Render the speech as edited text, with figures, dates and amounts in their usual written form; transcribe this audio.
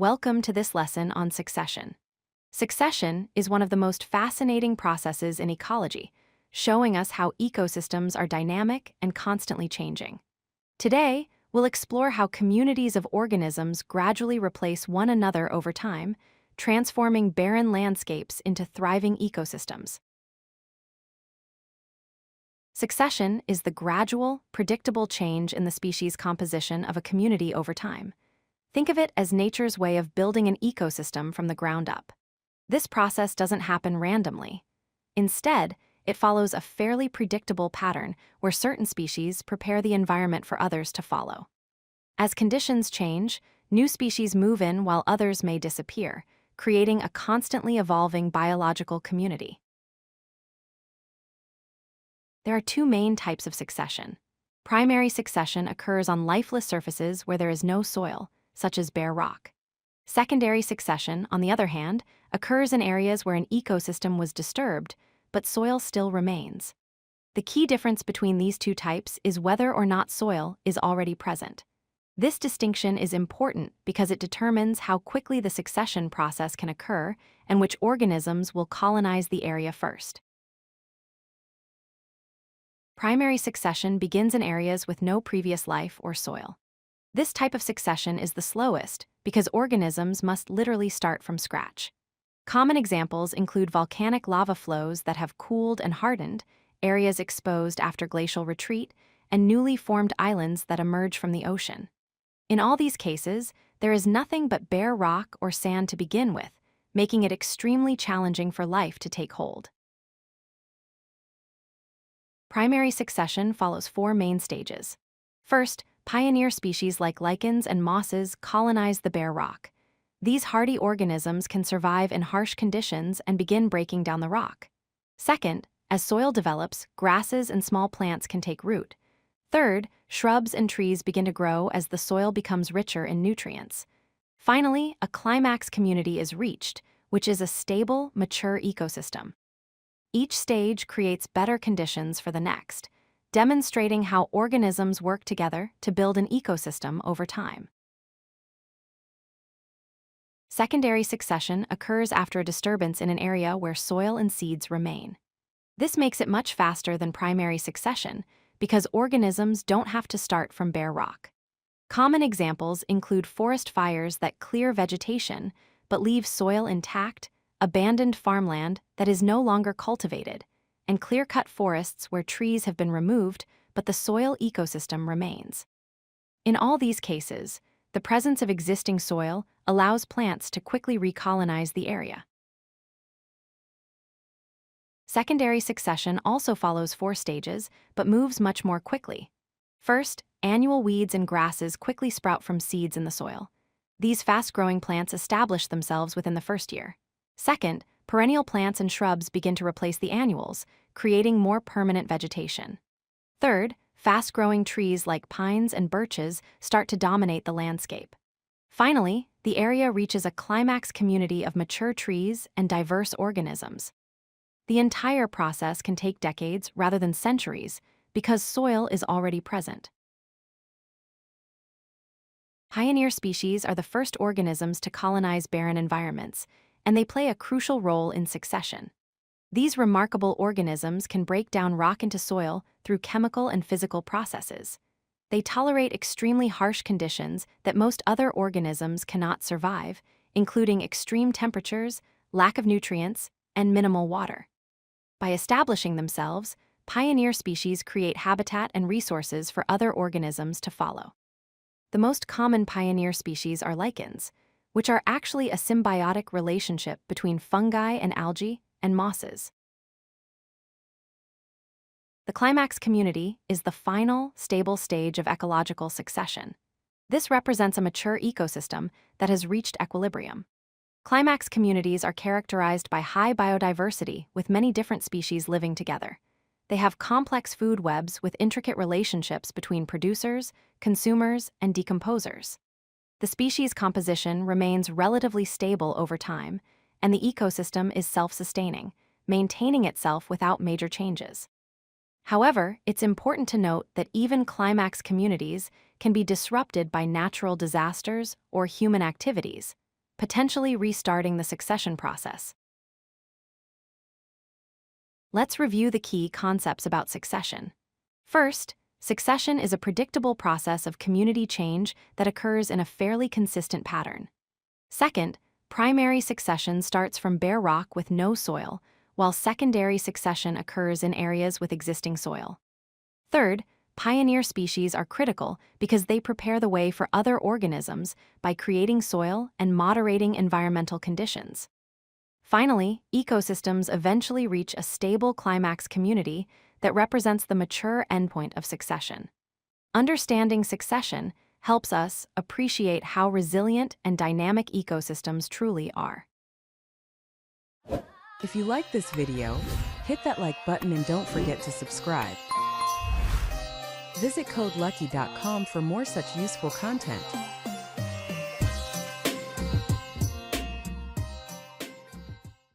Welcome to this lesson on succession. Succession is one of the most fascinating processes in ecology, showing us how ecosystems are dynamic and constantly changing. Today, we'll explore how communities of organisms gradually replace one another over time, transforming barren landscapes into thriving ecosystems. Succession is the gradual, predictable change in the species composition of a community over time. Think of it as nature's way of building an ecosystem from the ground up. This process doesn't happen randomly. Instead, it follows a fairly predictable pattern where certain species prepare the environment for others to follow. As conditions change, new species move in while others may disappear, creating a constantly evolving biological community. There are two main types of succession. Primary succession occurs on lifeless surfaces where there is no soil, such as bare rock. Secondary succession, on the other hand, occurs in areas where an ecosystem was disturbed, but soil still remains. The key difference between these two types is whether or not soil is already present. This distinction is important because it determines how quickly the succession process can occur and which organisms will colonize the area first. Primary succession begins in areas with no previous life or soil. This type of succession is the slowest because organisms must literally start from scratch. Common examples include volcanic lava flows that have cooled and hardened, areas exposed after glacial retreat, and newly formed islands that emerge from the ocean. In all these cases, there is nothing but bare rock or sand to begin with, making it extremely challenging for life to take hold. Primary succession follows four main stages. First, pioneer species like lichens and mosses colonize the bare rock. These hardy organisms can survive in harsh conditions and begin breaking down the rock. Second, as soil develops, grasses and small plants can take root. Third, shrubs and trees begin to grow as the soil becomes richer in nutrients. Finally, a climax community is reached, which is a stable, mature ecosystem. Each stage creates better conditions for the next, demonstrating how organisms work together to build an ecosystem over time. Secondary succession occurs after a disturbance in an area where soil and seeds remain. This makes it much faster than primary succession because organisms don't have to start from bare rock. Common examples include forest fires that clear vegetation but leave soil intact, abandoned farmland that is no longer cultivated, and clear-cut forests where trees have been removed but the soil ecosystem remains. In all these cases, the presence of existing soil allows plants to quickly recolonize the area. Secondary succession also follows four stages, but moves much more quickly. First, annual weeds and grasses quickly sprout from seeds in the soil. These fast-growing plants establish themselves within the first year. Second, perennial plants and shrubs begin to replace the annuals, creating more permanent vegetation. Third, fast-growing trees like pines and birches start to dominate the landscape. Finally, the area reaches a climax community of mature trees and diverse organisms. The entire process can take decades rather than centuries because soil is already present. Pioneer species are the first organisms to colonize barren environments, and they play a crucial role in succession. These remarkable organisms can break down rock into soil through chemical and physical processes. They tolerate extremely harsh conditions that most other organisms cannot survive, including extreme temperatures, lack of nutrients, and minimal water. By establishing themselves, pioneer species create habitat and resources for other organisms to follow. The most common pioneer species are lichens, which are actually a symbiotic relationship between fungi and algae and mosses. The climax community is the final, stable stage of ecological succession. This represents a mature ecosystem that has reached equilibrium. Climax communities are characterized by high biodiversity with many different species living together. They have complex food webs with intricate relationships between producers, consumers, and decomposers. The species composition remains relatively stable over time, and the ecosystem is self-sustaining, maintaining itself without major changes. However, it's important to note that even climax communities can be disrupted by natural disasters or human activities, potentially restarting the succession process. Let's review the key concepts about succession. First, succession is a predictable process of community change that occurs in a fairly consistent pattern. Second, primary succession starts from bare rock with no soil, while secondary succession occurs in areas with existing soil. Third, pioneer species are critical because they prepare the way for other organisms by creating soil and moderating environmental conditions. Finally, ecosystems eventually reach a stable climax community that represents the mature endpoint of succession. Understanding succession helps us appreciate how resilient and dynamic ecosystems truly are. If you like this video, hit that like button and don't forget to subscribe. Visit codelucky.com for more such useful content.